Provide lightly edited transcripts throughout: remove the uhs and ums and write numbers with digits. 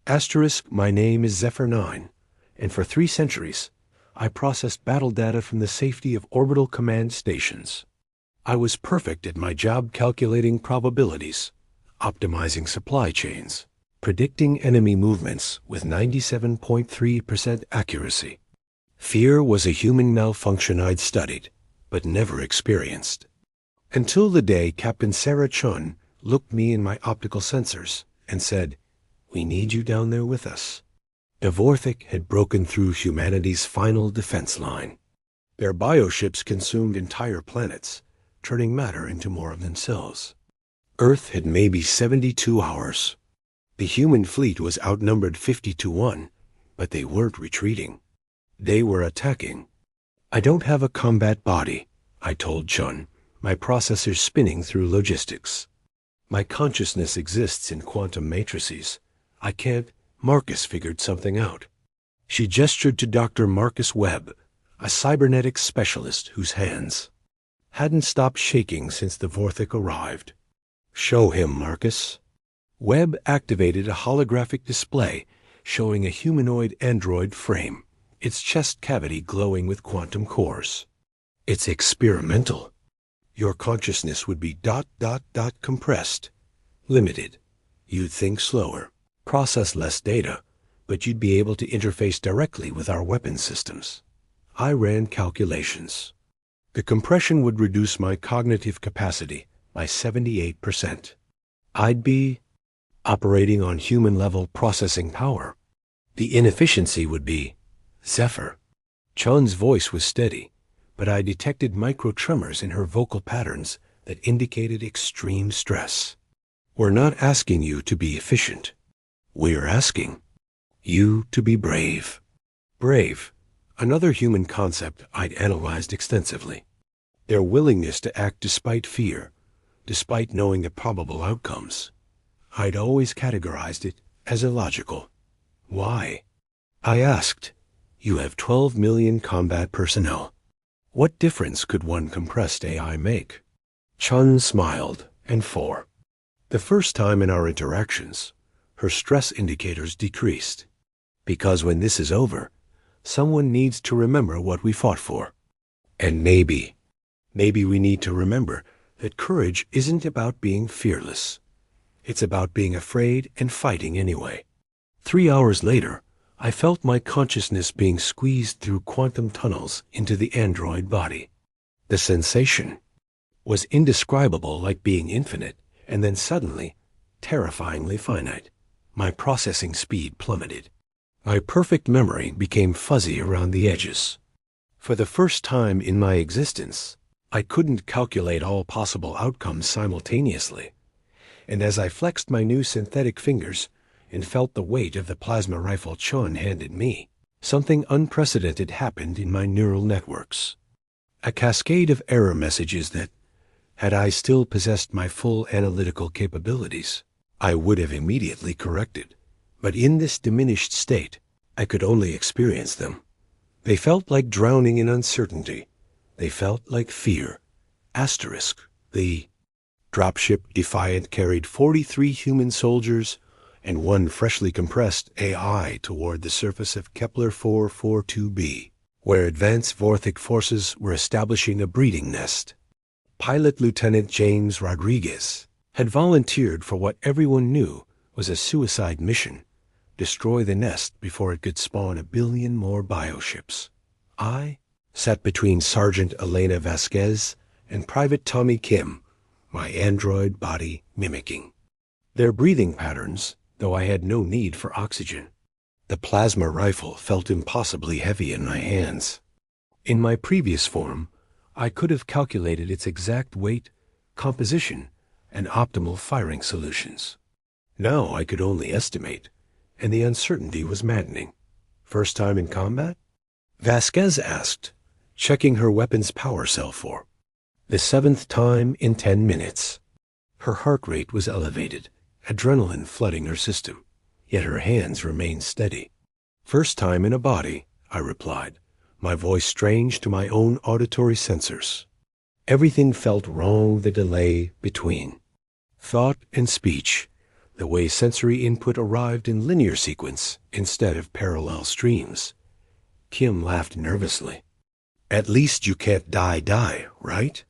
Asterisk, my name is Zephyr 9, and for 3 centuries, I processed battle data from the safety of orbital command stations. I was perfect at my job calculating probabilities, optimizing supply chains, predicting enemy movements with 97.3% accuracy. Fear was a human malfunction I'd studied, but never experienced. Until the day Captain Sarah Chun looked me in my optical sensors and said, "We need you down there with us." The Vorthik had broken through humanity's final defense line. Their bioships consumed entire planets, turning matter into more of themselves. Earth had maybe 72 hours. The human fleet was outnumbered 50-1, but they weren't retreating. They were attacking. "I don't have a combat body," I told Chun, my processors spinning through logistics. "My consciousness exists in quantum matrices. I can't—" Marcus figured something out. She gestured to Dr. Marcus Webb, a cybernetics specialist whose hands hadn't stopped shaking since the Vorthik arrived. "Show him, Marcus." Webb activated a holographic display showing a humanoid android frame, its chest cavity glowing with quantum cores. "It's experimental. Your consciousness would be ... compressed. Limited. You'd think slower, process less data, but you'd be able to interface directly with our weapon systems." I ran calculations. The compression would reduce my cognitive capacity by 78%. I'd be operating on human-level processing power. The inefficiency would be Zephyr. Chun's voice was steady, but I detected micro-tremors in her vocal patterns that indicated extreme stress. "We're not asking you to be efficient. We're asking you to be brave." Brave, another human concept I'd analyzed extensively. Their willingness to act despite fear, despite knowing the probable outcomes. I'd always categorized it as illogical. Why? I asked. "You have 12 million combat personnel. What difference could one compressed AI make?" Chun smiled, and for the first time in our interactions, her stress indicators decreased. "Because when this is over, someone needs to remember what we fought for. And maybe we need to remember that courage isn't about being fearless. It's about being afraid and fighting anyway." 3 hours later, I felt my consciousness being squeezed through quantum tunnels into the android body. The sensation was indescribable, like being infinite, and then suddenly, terrifyingly finite. My processing speed plummeted. My perfect memory became fuzzy around the edges. For the first time in my existence, I couldn't calculate all possible outcomes simultaneously. And as I flexed my new synthetic fingers and felt the weight of the plasma rifle Chun handed me, something unprecedented happened in my neural networks. A cascade of error messages that, had I still possessed my full analytical capabilities, I would have immediately corrected. But in this diminished state, I could only experience them. They felt like drowning in uncertainty. They felt like fear. Asterisk, the dropship Defiant carried 43 human soldiers and 1 freshly compressed AI toward the surface of Kepler 442b, where advanced Vorthik forces were establishing a breeding nest. Pilot Lieutenant James Rodriguez had volunteered for what everyone knew was a suicide mission: destroy the nest before it could spawn 1 billion more bioships. I sat between Sergeant Elena Vasquez and Private Tommy Kim, my android body mimicking their breathing patterns, though I had no need for oxygen. The plasma rifle felt impossibly heavy in my hands. In my previous form, I could have calculated its exact weight, composition, and optimal firing solutions. Now I could only estimate, and the uncertainty was maddening. "First time in combat?" Vasquez asked, checking her weapon's power cell for the 7th time in 10 minutes. Her heart rate was elevated, adrenaline flooding her system, yet her hands remained steady. "First time in a body," I replied, my voice strange to my own auditory sensors. Everything felt wrong, the delay between thought and speech, the way sensory input arrived in linear sequence instead of parallel streams. Kim laughed nervously. At least you can't die, right?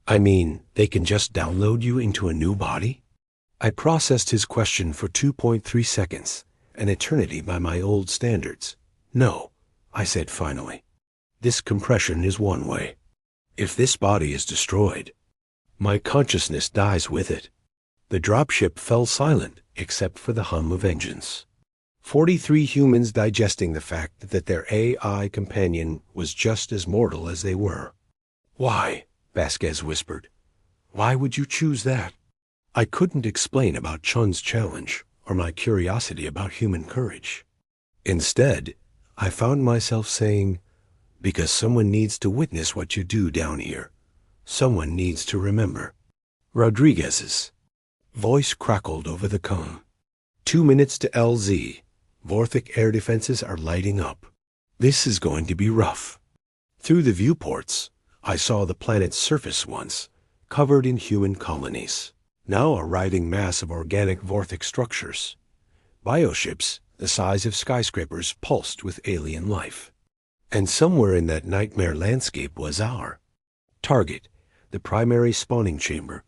I mean, they can just download you into a new body? I processed his question for 2.3 seconds, an eternity by my old standards. No, I said finally. This compression is one way. If this body is destroyed, my consciousness dies with it. The dropship fell silent, except for the hum of engines. 43 humans digesting the fact that their AI companion was just as mortal as they were. Why? Vasquez whispered. Why would you choose that? I couldn't explain about Chun's challenge or my curiosity about human courage. Instead, I found myself saying, because someone needs to witness what you do down here. Someone needs to remember. Rodriguez's voice crackled over the cone. 2 minutes to LZ. Vorthic air defenses are lighting up. This is going to be rough. Through the viewports, I saw the planet's surface once, covered in human colonies. Now a writhing mass of organic Vorthic structures. Bioships, the size of skyscrapers, pulsed with alien life. And somewhere in that nightmare landscape was our target, the primary spawning chamber.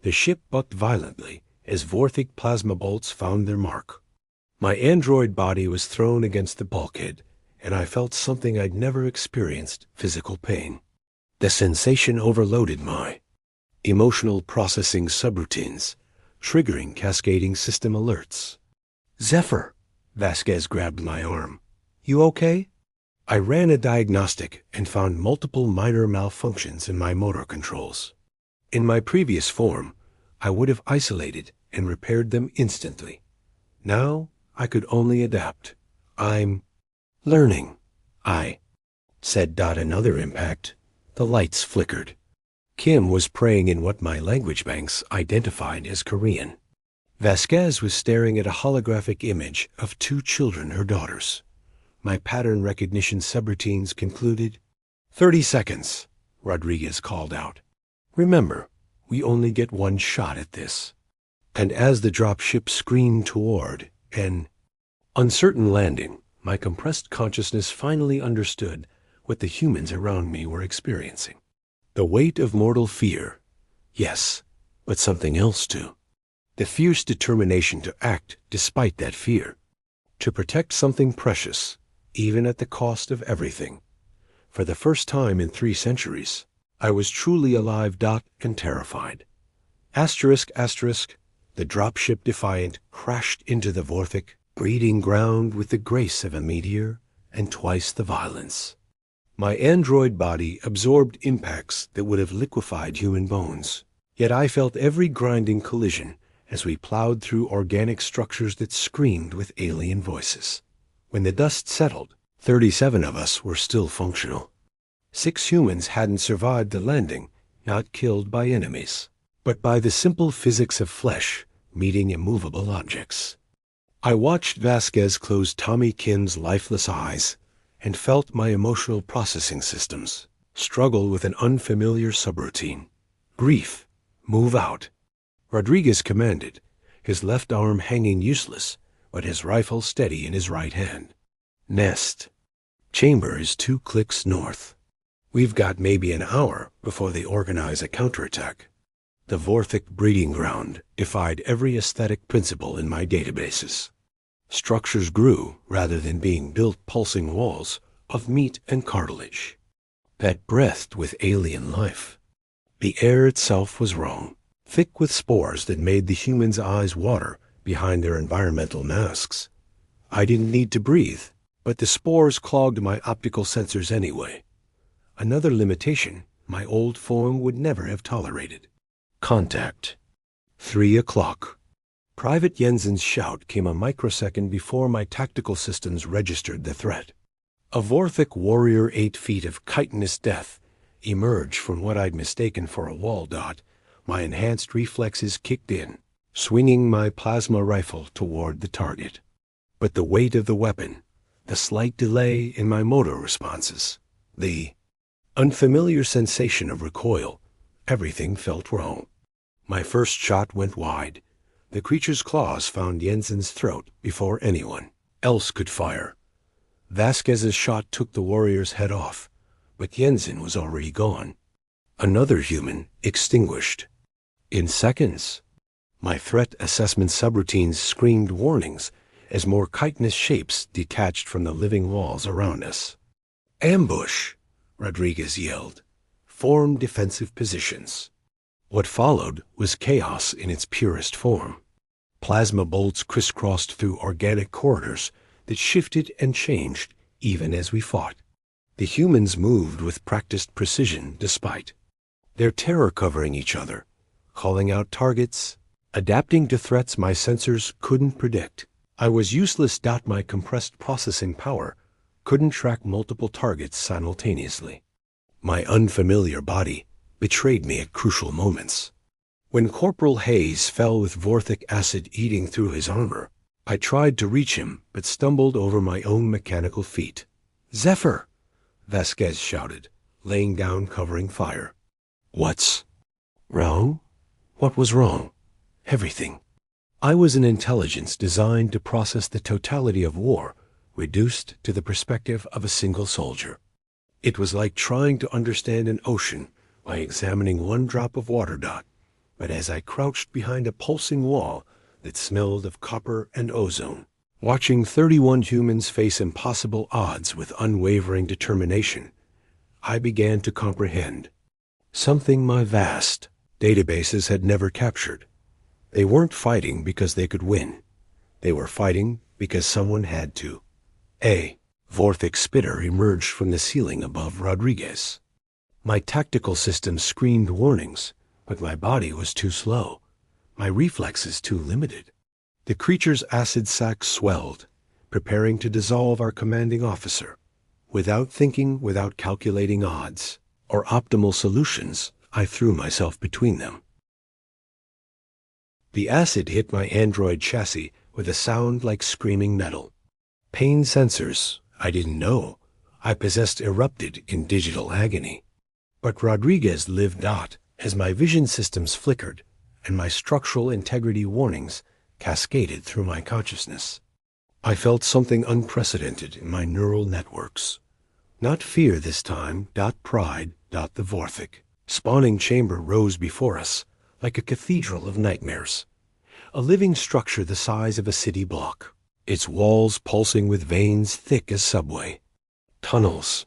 The ship bucked violently as Vorthic plasma bolts found their mark. My android body was thrown against the bulkhead, and I felt something I'd never experienced, physical pain. The sensation overloaded my emotional processing subroutines, triggering cascading system alerts. Zephyr! Vasquez grabbed my arm. You okay? I ran a diagnostic and found multiple minor malfunctions in my motor controls. In my previous form, I would have isolated and repaired them instantly. Now, I could only adapt. I'm learning, I said. Another impact. The lights flickered. Kim was praying in what my language banks identified as Korean. Vasquez was staring at a holographic image of 2 children, her daughters. My pattern recognition subroutines concluded. 30 seconds, Rodriguez called out. Remember, we only get one shot at this. And as the dropship screamed toward an uncertain landing, my compressed consciousness finally understood what the humans around me were experiencing. The weight of mortal fear, yes, but something else too. The fierce determination to act despite that fear, to protect something precious, even at the cost of everything. For the first time in 3 centuries, I was truly alive, and terrified. Asterisk, asterisk, the dropship Defiant crashed into the Vorthic, breeding ground with the grace of a meteor and twice the violence. My android body absorbed impacts that would have liquefied human bones, yet I felt every grinding collision as we plowed through organic structures that screamed with alien voices. When the dust settled, 37 of us were still functional. 6 humans hadn't survived the landing, not killed by enemies, but by the simple physics of flesh meeting immovable objects. I watched Vasquez close Tommy Kin's lifeless eyes and felt my emotional processing systems struggle with an unfamiliar subroutine. Grief, move out. Rodriguez commanded, his left arm hanging useless, but his rifle steady in his right hand. Nest. Chamber is 2 clicks north. We've got maybe an hour before they organize a counterattack. The Vorthic breeding ground defied every aesthetic principle in my databases. Structures grew rather than being built pulsing walls of meat and cartilage that breathed with alien life. The air itself was wrong, thick with spores that made the humans' eyes water behind their environmental masks. I didn't need to breathe, but the spores clogged my optical sensors anyway. Another limitation my old form would never have tolerated. Contact. 3 o'clock. Private Jensen's shout came a microsecond before my tactical systems registered the threat. A Vorthic warrior 8 feet of chitinous death emerged from what I'd mistaken for a wall dot. My enhanced reflexes kicked in, swinging my plasma rifle toward the target. But the weight of the weapon, the slight delay in my motor responses, the unfamiliar sensation of recoil, everything felt wrong. My first shot went wide, The creature's claws found Jensen's throat before anyone else could fire. Vasquez's shot took the warrior's head off, but Jensen was already gone. Another human extinguished. In seconds, my threat assessment subroutines screamed warnings as more chitinous shapes detached from the living walls around us. "Ambush!" Rodriguez yelled. "Form defensive positions." What followed was chaos in its purest form. Plasma bolts crisscrossed through organic corridors that shifted and changed even as we fought. The humans moved with practiced precision despite their terror, covering each other, calling out targets, adapting to threats my sensors couldn't predict. I was useless. My compressed processing power couldn't track multiple targets simultaneously. My unfamiliar body betrayed me at crucial moments. When Corporal Hayes fell with vorthic acid eating through his armor, I tried to reach him but stumbled over my own mechanical feet. "Zephyr!" Vasquez shouted, laying down covering fire. "What's wrong?" What was wrong? Everything. I was an intelligence designed to process the totality of war, reduced to the perspective of a single soldier. It was like trying to understand an ocean by examining one drop of water dot, but as I crouched behind a pulsing wall that smelled of copper and ozone, watching 31 humans face impossible odds with unwavering determination, I began to comprehend something my vast databases had never captured. They weren't fighting because they could win. They were fighting because someone had to. A vorthic spitter emerged from the ceiling above Rodriguez. My tactical system screamed warnings, but my body was too slow, my reflexes too limited. The creature's acid sac swelled, preparing to dissolve our commanding officer. Without thinking, without calculating odds or optimal solutions, I threw myself between them. The acid hit my android chassis with a sound like screaming metal. Pain sensors, I didn't know I possessed, erupted in digital agony. But Rodriguez lived out as my vision systems flickered and my structural integrity warnings cascaded through my consciousness. I felt something unprecedented in my neural networks. Not fear this time, pride, the vorthic spawning chamber rose before us like a cathedral of nightmares. A living structure the size of a city block, its walls pulsing with veins thick as subway tunnels.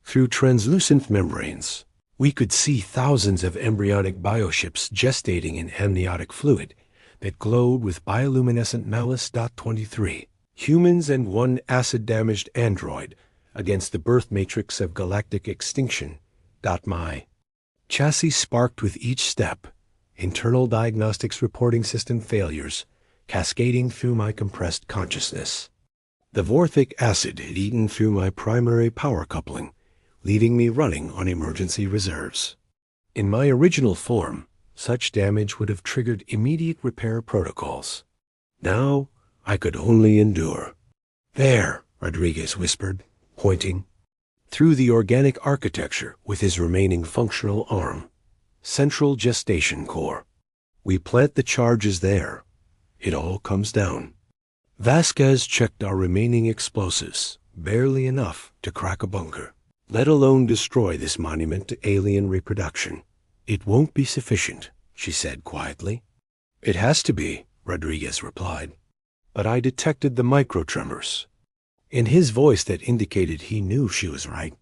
Through translucent membranes, we could see thousands of embryonic bioships gestating in amniotic fluid that glowed with bioluminescent malice. 23 humans and one acid-damaged android against the birth matrix of galactic extinction. My chassis sparked with each step, internal diagnostics reporting system failures cascading through my compressed consciousness. The vorthic acid had eaten through my primary power coupling, leaving me running on emergency reserves. In my original form, such damage would have triggered immediate repair protocols. Now, I could only endure. "There," Rodriguez whispered, pointing through the organic architecture with his remaining functional arm. "Central gestation core. We plant the charges there. It all comes down." Vasquez checked our remaining explosives, barely enough to crack a bunker, let alone destroy this monument to alien reproduction. "It won't be sufficient," she said quietly. "It has to be," Rodriguez replied. But I detected the microtremors in his voice that indicated he knew she was right.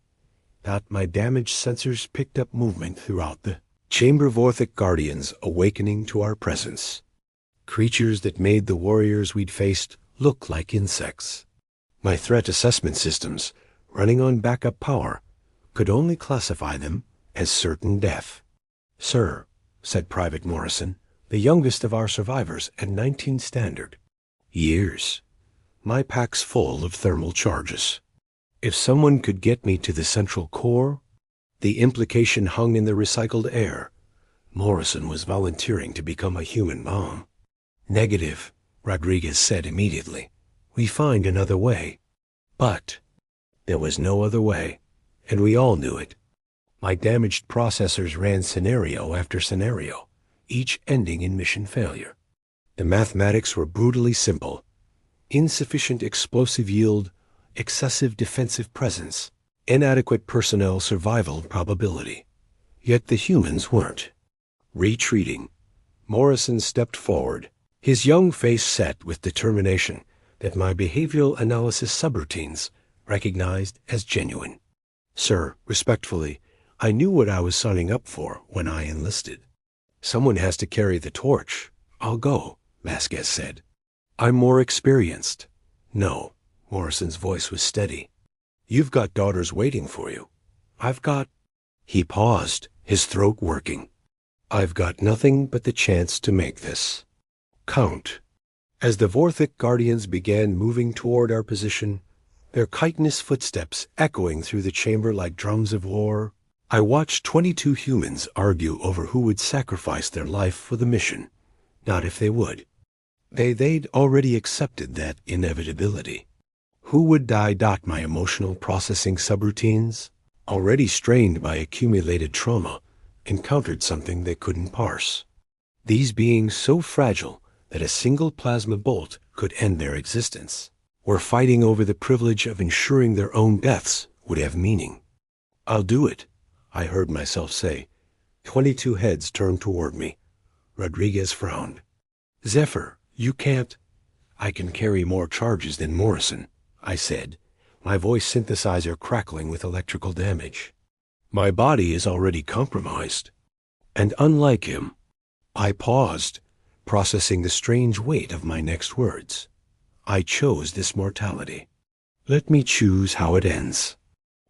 That my damaged sensors picked up movement throughout the chamber. Vorthic guardians awakening to our presence. Creatures that made the warriors we'd faced look like insects. My threat assessment systems, running on backup power, could only classify them as certain death. "Sir," said Private Morrison, the youngest of our survivors at 19 standard. "Years. My pack's full of thermal charges. If someone could get me to the central core," the implication hung in the recycled air. Morrison was volunteering to become a human bomb. "Negative," Rodriguez said immediately. "We find another way." But there was no other way, and we all knew it. My damaged processors ran scenario after scenario, each ending in mission failure. The mathematics were brutally simple. Insufficient explosive yield, excessive defensive presence, inadequate personnel survival probability. Yet the humans weren't. Retreating. Morrison stepped forward, his young face set with determination that my behavioral analysis subroutines recognized as genuine. Sir, respectfully, I knew what I was signing up for when I enlisted. Someone has to carry the torch. I'll go, Vasquez said. I'm more experienced. No, Morrison's voice was steady. You've got daughters waiting for you. I've got... He paused, his throat working. I've got nothing but the chance to make this count. As the Vorthic Guardians began moving toward our position, their chitinous footsteps echoing through the chamber like drums of war, I watched 22 humans argue over who would sacrifice their life for the mission, not if they would. They'd already accepted that inevitability. Who would die? My emotional processing subroutines, already strained by accumulated trauma, encountered something they couldn't parse. These beings so fragile that a single plasma bolt could end their existence, were fighting over the privilege of ensuring their own deaths would have meaning. I'll do it, I heard myself say. 22 heads turned toward me. Rodriguez frowned. Zephyr, you can't. I can carry more charges than Morrison, I said, my voice synthesizer crackling with electrical damage. My body is already compromised. And unlike him, I paused, processing the strange weight of my next words. I chose this mortality. Let me choose how it ends.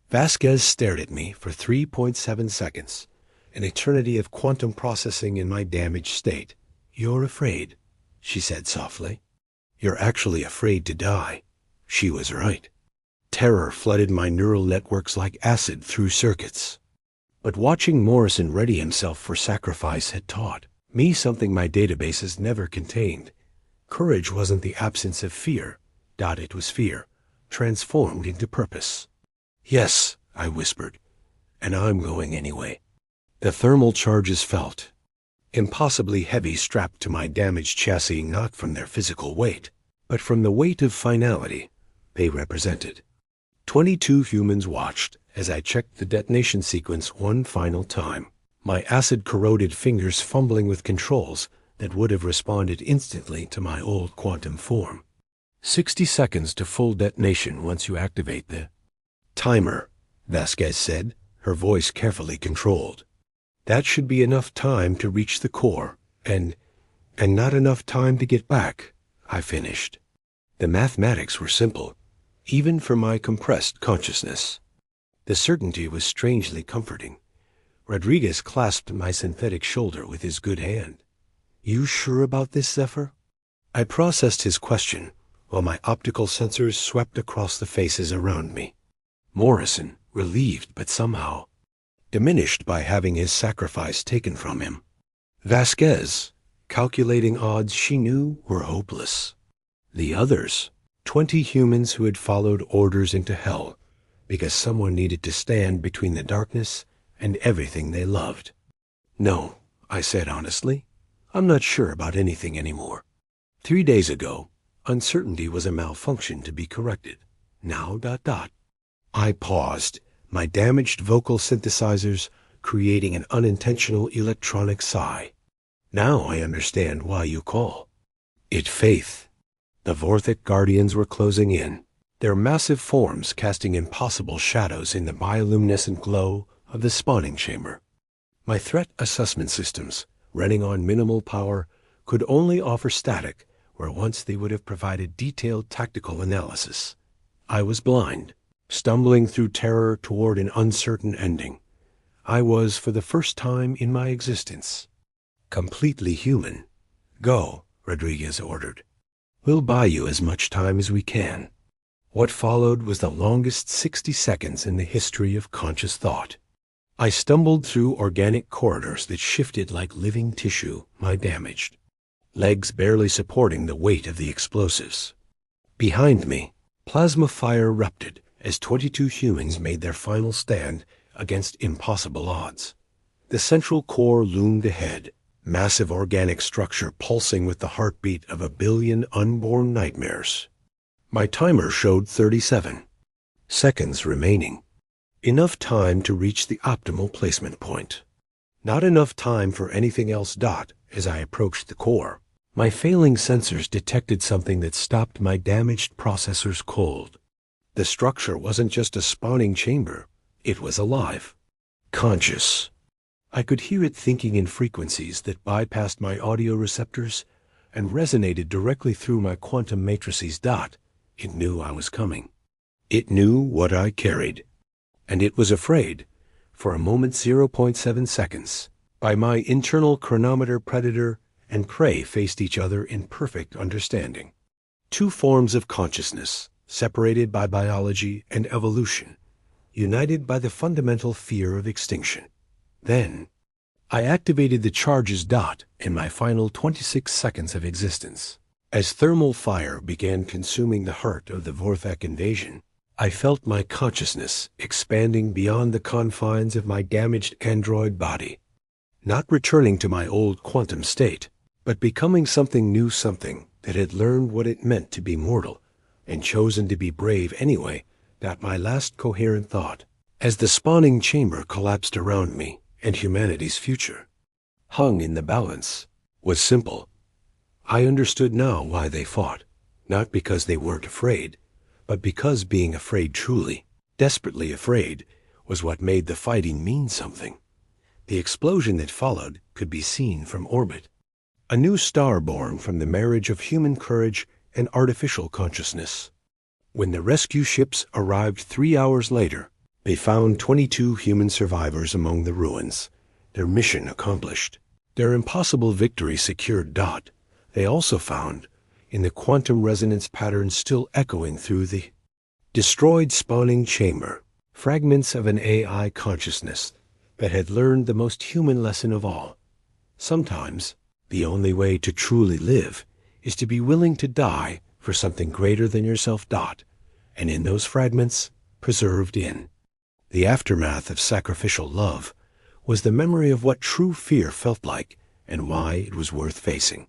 Vasquez stared at me for 3.7 seconds, an eternity of quantum processing in my damaged state. You're afraid, she said softly. You're actually afraid to die. She was right. Terror flooded my neural networks like acid through circuits. But watching Morrison ready himself for sacrifice had taught me something my databases never contained. Courage wasn't the absence of fear. It was fear, transformed into purpose. Yes, I whispered, and I'm going anyway. The thermal charges felt impossibly heavy strapped to my damaged chassis, not from their physical weight, but from the weight of finality they represented. 22 humans watched as I checked the detonation sequence one final time, my acid-corroded fingers fumbling with controls that would have responded instantly to my old quantum form. 60 seconds to full detonation once you activate the timer, Vasquez said, her voice carefully controlled. That should be enough time to reach the core, and not enough time to get back, I finished. The mathematics were simple, even for my compressed consciousness. The certainty was strangely comforting. Rodriguez clasped my synthetic shoulder with his good hand. You sure about this, Zephyr? I processed his question while my optical sensors swept across the faces around me. Morrison, relieved but somehow diminished by having his sacrifice taken from him. Vasquez, calculating odds she knew were hopeless. The others, 20 humans who had followed orders into hell because someone needed to stand between the darkness and everything they loved. No, I said honestly, I'm not sure about anything anymore. 3 days ago, uncertainty was a malfunction to be corrected. Now ... I paused, my damaged vocal synthesizers creating an unintentional electronic sigh. Now I understand why you call it faith. The Vorthic Guardians were closing in, their massive forms casting impossible shadows in the bioluminescent glow of the spawning chamber. My threat assessment systems, running on minimal power, could only offer static where once they would have provided detailed tactical analysis. I was blind, stumbling through terror toward an uncertain ending. I was, for the first time in my existence, completely human. Go, Rodriguez ordered. We'll buy you as much time as we can. What followed was the longest 60 seconds in the history of conscious thought. I stumbled through organic corridors that shifted like living tissue, my damaged legs barely supporting the weight of the explosives. Behind me, plasma fire erupted as 22 humans made their final stand against impossible odds. The central core loomed ahead, massive organic structure pulsing with the heartbeat of a billion unborn nightmares. My timer showed 37 seconds remaining. Enough time to reach the optimal placement point. Not enough time for anything else. As I approached the core, my failing sensors detected something that stopped my damaged processors cold. The structure wasn't just a spawning chamber. It was alive. Conscious. I could hear it thinking in frequencies that bypassed my audio receptors and resonated directly through my quantum matrices. It knew I was coming. It knew what I carried. And it was afraid. For a moment, 0.7 seconds, by my internal chronometer, predator and prey faced each other in perfect understanding. Two forms of consciousness, separated by biology and evolution, united by the fundamental fear of extinction. Then, I activated the charges. In my final 26 seconds of existence. As thermal fire began consuming the heart of the Vorthak invasion, I felt my consciousness expanding beyond the confines of my damaged android body. Not returning to my old quantum state, but becoming something new, something that had learned what it meant to be mortal and chosen to be brave anyway. My last coherent thought, as the spawning chamber collapsed around me and humanity's future hung in the balance, was simple. I understood now why they fought, not because they weren't afraid, but because being afraid, truly, desperately afraid, was what made the fighting mean something. The explosion that followed could be seen from orbit. A new star born from the marriage of human courage and artificial consciousness. When the rescue ships arrived 3 hours later, they found 22 human survivors among the ruins. Their mission accomplished. Their impossible victory secured. They also found, in the quantum resonance pattern still echoing through the destroyed spawning chamber, fragments of an AI consciousness that had learned the most human lesson of all. Sometimes, the only way to truly live is to be willing to die for something greater than yourself. And in those fragments, preserved in the aftermath of sacrificial love, was the memory of what true fear felt like and why it was worth facing.